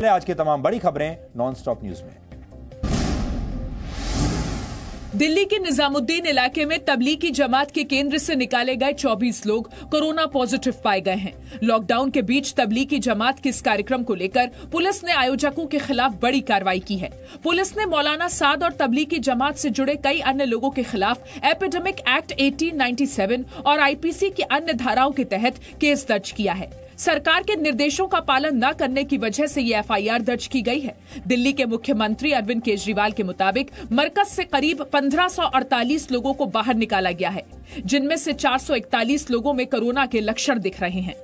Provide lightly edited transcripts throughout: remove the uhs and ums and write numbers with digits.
आज की तमाम बड़ी खबरें नॉनस्टॉप न्यूज में। दिल्ली के निजामुद्दीन इलाके में तबलीगी जमात के केंद्र से निकाले गए 24 लोग कोरोना पॉजिटिव पाए गए हैं। लॉकडाउन के बीच तबलीगी जमात के इस कार्यक्रम को लेकर पुलिस ने आयोजकों के खिलाफ बड़ी कार्रवाई की है। पुलिस ने मौलाना साद और तबलीगी जमात से जुड़े कई अन्य लोगों के खिलाफ एपिडेमिक एक्ट 1897 और आईपीसी की अन्य धाराओं के तहत केस दर्ज किया है। सरकार के निर्देशों का पालन न करने की वजह से ये एफआईआर दर्ज की गई है। दिल्ली के मुख्यमंत्री अरविंद केजरीवाल के मुताबिक मरकज से करीब 1548 लोगों को बाहर निकाला गया है, जिनमें से 441 लोगों में कोरोना के लक्षण दिख रहे हैं।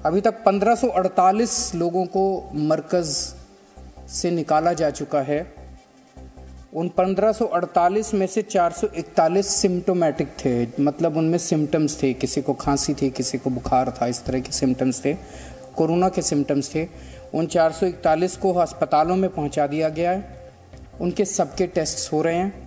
अभी तक 1548 लोगों को मरकज से निकाला जा चुका है। उन 1548 में से 441 सिम्टोमेटिक थे, मतलब उनमें सिम्टम्स थे, किसी को खांसी थी, किसी को बुखार था, इस तरह के सिम्टम्स थे, कोरोना के सिम्टम्स थे। उन 441 को अस्पतालों में पहुंचा दिया गया है। उनके सबके टेस्ट हो रहे हैं।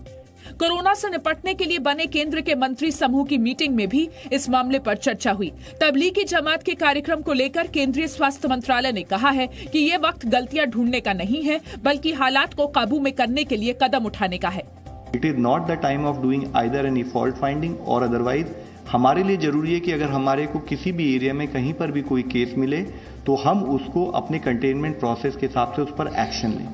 कोरोना से निपटने के लिए बने केंद्र के मंत्री समूह की मीटिंग में भी इस मामले पर चर्चा हुई। तबलीगी जमात के कार्यक्रम को लेकर केंद्रीय स्वास्थ्य मंत्रालय ने कहा है कि ये वक्त गलतियां ढूंढने का नहीं है, बल्कि हालात को काबू में करने के लिए कदम उठाने का है। It is not the time of doing either any fault finding और अदरवाइज। हमारे लिए जरूरी है कि अगर हमारे को किसी भी एरिया में कहीं पर भी कोई केस मिले तो हम उसको अपने कंटेनमेंट प्रोसेस के हिसाब से उस पर एक्शन लें।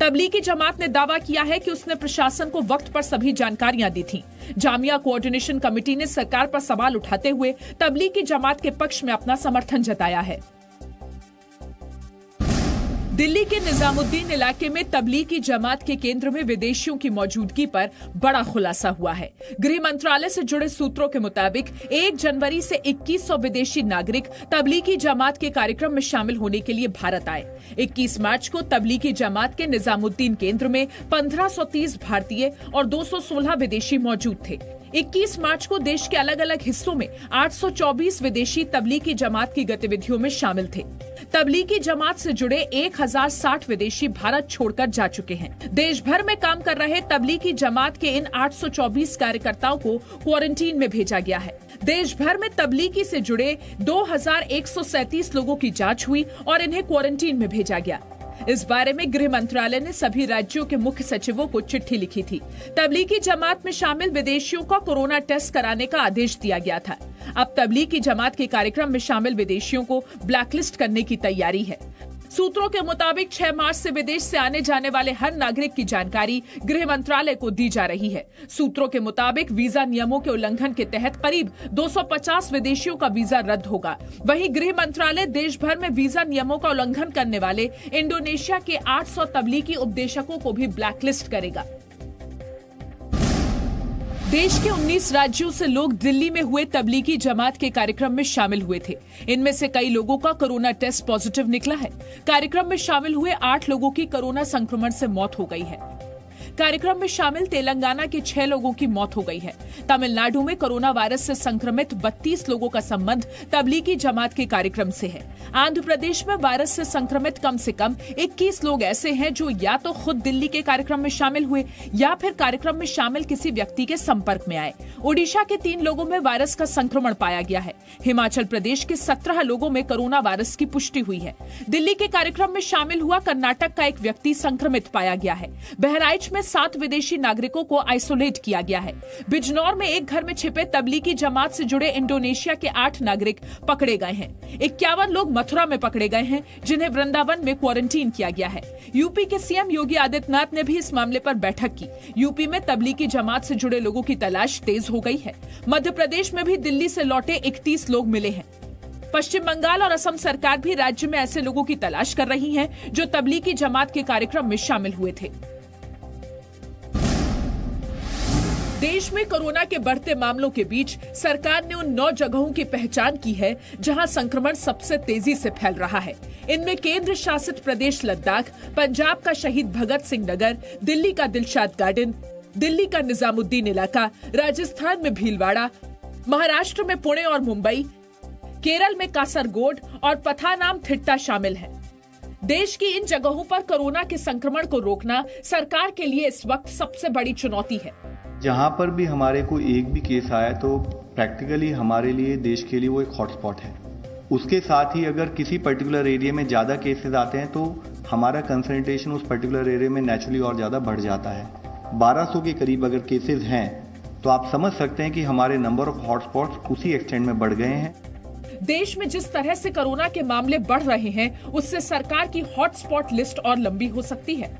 तबलीगी जमात ने दावा किया है कि उसने प्रशासन को वक्त पर सभी जानकारियां दी थी। जामिया कोऑर्डिनेशन कमेटी ने सरकार पर सवाल उठाते हुए तबलीगी जमात के पक्ष में अपना समर्थन जताया है। दिल्ली के निजामुद्दीन इलाके में तबलीगी जमात के केंद्र में विदेशियों की मौजूदगी पर बड़ा खुलासा हुआ है। गृह मंत्रालय से जुड़े सूत्रों के मुताबिक 1 जनवरी से 2100 विदेशी नागरिक तबलीगी जमात के कार्यक्रम में शामिल होने के लिए भारत आए। 21 मार्च को तबलीगी जमात के निजामुद्दीन केंद्र में 1530 भारतीय और 216 विदेशी मौजूद थे। 21 मार्च को देश के अलग अलग हिस्सों में 824 विदेशी तबलीगी जमात की गतिविधियों में शामिल थे। तबलीगी जमात से जुड़े 1060 विदेशी भारत छोड़कर जा चुके हैं। देश भर में काम कर रहे तबलीगी जमात के इन 824 कार्यकर्ताओं को क्वारंटीन में भेजा गया है। देश भर में तबलीगी से जुड़े 2137 लोगों की जांच हुई और इन्हें क्वारंटीन में भेजा गया। इस बारे में गृह मंत्रालय ने सभी राज्यों के मुख्य सचिवों को चिट्ठी लिखी थी। तबलीगी जमात में शामिल विदेशियों का कोरोना टेस्ट कराने का आदेश दिया गया था। अब तबलीगी जमात के कार्यक्रम में शामिल विदेशियों को ब्लैकलिस्ट करने की तैयारी है। सूत्रों के मुताबिक 6 मार्च से विदेश से आने जाने वाले हर नागरिक की जानकारी गृह मंत्रालय को दी जा रही है। सूत्रों के मुताबिक वीजा नियमों के उल्लंघन के तहत करीब 250 विदेशियों का वीजा रद्द होगा। वहीं गृह मंत्रालय देश भर में वीजा नियमों का उल्लंघन करने वाले इंडोनेशिया के 800 तबलीगी उपदेशकों को भी ब्लैकलिस्ट करेगा। देश के 19 राज्यों से लोग दिल्ली में हुए तबलीगी जमात के कार्यक्रम में शामिल हुए थे। इनमें से कई लोगों का कोरोना टेस्ट पॉजिटिव निकला है। कार्यक्रम में शामिल हुए 8 लोगों की कोरोना संक्रमण से मौत हो गई है। कार्यक्रम में शामिल तेलंगाना के 6 लोगों की मौत हो गई है। तमिलनाडु में कोरोना वायरस से संक्रमित 32 लोगों का संबंध तबलीगी जमात के कार्यक्रम से है। आंध्र प्रदेश में वायरस से संक्रमित कम से कम 21 लोग ऐसे हैं जो या तो खुद दिल्ली के कार्यक्रम में शामिल हुए या फिर कार्यक्रम में शामिल किसी व्यक्ति के संपर्क में आए। ओडिशा के 3 लोगों में वायरस का संक्रमण पाया गया है। हिमाचल प्रदेश के 17 लोगों में कोरोना वायरस की पुष्टि हुई है। दिल्ली के कार्यक्रम में शामिल हुआ कर्नाटक का एक व्यक्ति संक्रमित पाया गया है। बहराइच में 7 विदेशी नागरिकों को आइसोलेट किया गया है। बिजनौर में एक घर में छिपे तबलीगी जमात से जुड़े इंडोनेशिया के 8 नागरिक पकड़े गए हैं। 51 लोग मथुरा में पकड़े गए हैं, जिन्हें वृंदावन में क्वारंटीन किया गया है। यूपी के सीएम योगी आदित्यनाथ ने भी इस मामले पर बैठक की। यूपी में तबलीगी जमात से जुड़े लोगों की तलाश तेज हो गई है। मध्य प्रदेश में भी दिल्ली से लौटे 31 लोग मिले हैं। पश्चिम बंगाल और असम सरकार भी राज्य में ऐसे लोगों की तलाश कर रही है जो तबलीगी जमात के कार्यक्रम में शामिल हुए थे। देश में कोरोना के बढ़ते मामलों के बीच सरकार ने उन 9 जगहों की पहचान की है जहां संक्रमण सबसे तेजी से फैल रहा है। इनमें केंद्र शासित प्रदेश लद्दाख, पंजाब का शहीद भगत सिंह नगर, दिल्ली का दिलशाद गार्डन, दिल्ली का निजामुद्दीन इलाका, राजस्थान में भीलवाड़ा, महाराष्ट्र में पुणे और मुंबई, केरल में कासरगोड और पथानामथिट्टा शामिल हैं। देश की इन जगहों पर कोरोना के संक्रमण को रोकना सरकार के लिए इस वक्त सबसे बड़ी चुनौती है। जहां पर भी हमारे को एक भी केस आया तो प्रैक्टिकली हमारे लिए, देश के लिए वो एक हॉटस्पॉट है। उसके साथ ही अगर किसी पर्टिकुलर एरिया में ज्यादा केसेस आते हैं तो हमारा कंसंट्रेशन उस पर्टिकुलर एरिया में नेचुरली और ज़्यादा बढ़ जाता है। 1200 के करीब अगर केसेस हैं तो आप समझ सकते हैं कि हमारे नंबर ऑफ हॉटस्पॉट्स उसी एक्सटेंट में बढ़ गए हैं। देश में जिस तरह से कोरोना के मामले बढ़ रहे हैं, उससे सरकार की हॉटस्पॉट लिस्ट और लंबी हो सकती है।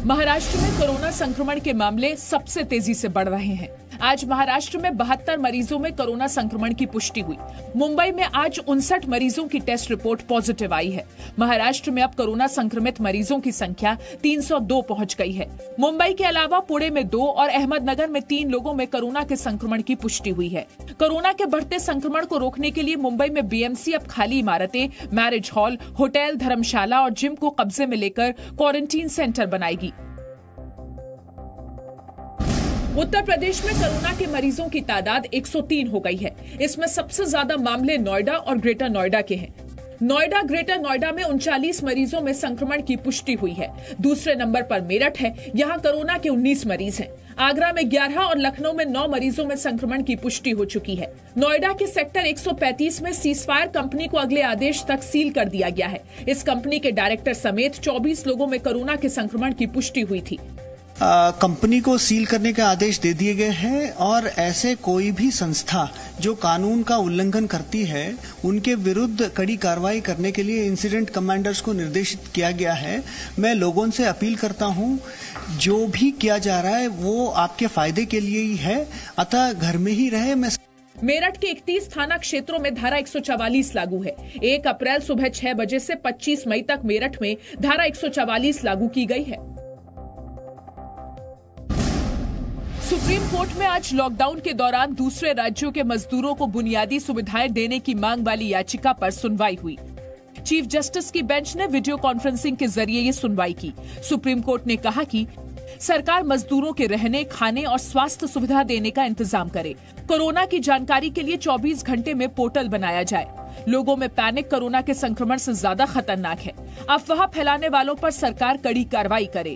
महाराष्ट्र में कोरोना संक्रमण के मामले सबसे तेजी से बढ़ रहे हैं। आज महाराष्ट्र में 72 मरीजों में कोरोना संक्रमण की पुष्टि हुई। मुंबई में आज 59 मरीजों की टेस्ट रिपोर्ट पॉजिटिव आई है। महाराष्ट्र में अब कोरोना संक्रमित मरीजों की संख्या 302 पहुंच गई है। मुंबई के अलावा पुणे में 2 और अहमदनगर में 3 लोगों में कोरोना के संक्रमण की पुष्टि हुई है। कोरोना के बढ़ते संक्रमण को रोकने के लिए मुंबई में बीएमसी अब खाली इमारतें, मैरिज हॉल, होटल, धर्मशाला और जिम को कब्जे में लेकर क्वारंटीन सेंटर बनाएगी। उत्तर प्रदेश में कोरोना के मरीजों की तादाद 103 हो गई है। इसमें सबसे ज्यादा मामले नोएडा और ग्रेटर नोएडा के हैं। नोएडा, ग्रेटर नोएडा में 39 मरीजों में संक्रमण की पुष्टि हुई है। दूसरे नंबर पर मेरठ है, यहाँ कोरोना के 19 मरीज हैं। आगरा में 11 और लखनऊ में 9 मरीजों में संक्रमण की पुष्टि हो चुकी है। नोएडा के सेक्टर 135 में सीजफायर कंपनी को अगले आदेश तक सील कर दिया गया है। इस कंपनी के डायरेक्टर समेत 24 लोगों में कोरोना के संक्रमण की पुष्टि हुई थी। कंपनी को सील करने के आदेश दे दिए गए हैं और ऐसे कोई भी संस्था जो कानून का उल्लंघन करती है उनके विरुद्ध कड़ी कार्रवाई करने के लिए इंसिडेंट कमांडर्स को निर्देशित किया गया है। मैं लोगों से अपील करता हूं, जो भी किया जा रहा है वो आपके फायदे के लिए ही है, अतः घर में ही रहे। मेरठ के 31 थाना क्षेत्रों में धारा 144 लागू है। 1 अप्रैल सुबह 6 बजे से 25 मई तक मेरठ में धारा 144 लागू की गई है। सुप्रीम कोर्ट में आज लॉकडाउन के दौरान दूसरे राज्यों के मजदूरों को बुनियादी सुविधाएं देने की मांग वाली याचिका पर सुनवाई हुई। चीफ जस्टिस की बेंच ने वीडियो कॉन्फ्रेंसिंग के जरिए ये सुनवाई की। सुप्रीम कोर्ट ने कहा कि सरकार मजदूरों के रहने, खाने और स्वास्थ्य सुविधा देने का इंतजाम करे। कोरोना की जानकारी के लिए 24 घंटे में पोर्टल बनाया जाए। लोगों में पैनिक कोरोना के संक्रमण से ज्यादा खतरनाक है। अफवाह फैलाने वालों पर सरकार कड़ी कार्रवाई करे।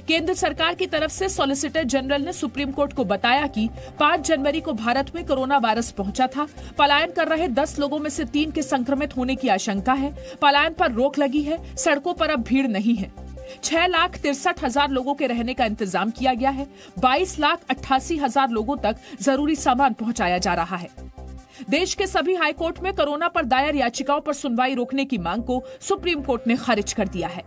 केंद्र सरकार की तरफ से सॉलिसिटर जनरल ने सुप्रीम कोर्ट को बताया कि 5 जनवरी को भारत में कोरोना वायरस पहुंचा था। पलायन कर रहे 10 लोगों में से 3 के संक्रमित होने की आशंका है। पलायन पर रोक लगी है। सड़कों पर अब भीड़ नहीं है। 6,63,000 लोगों के रहने का इंतजाम किया गया है। 22,88,000 लोगों तक जरूरी सामान पहुंचाया जा रहा है। देश के सभी हाईकोर्ट में कोरोना पर दायर याचिकाओं पर सुनवाई रोकने की मांग को सुप्रीम कोर्ट ने खारिज कर दिया है।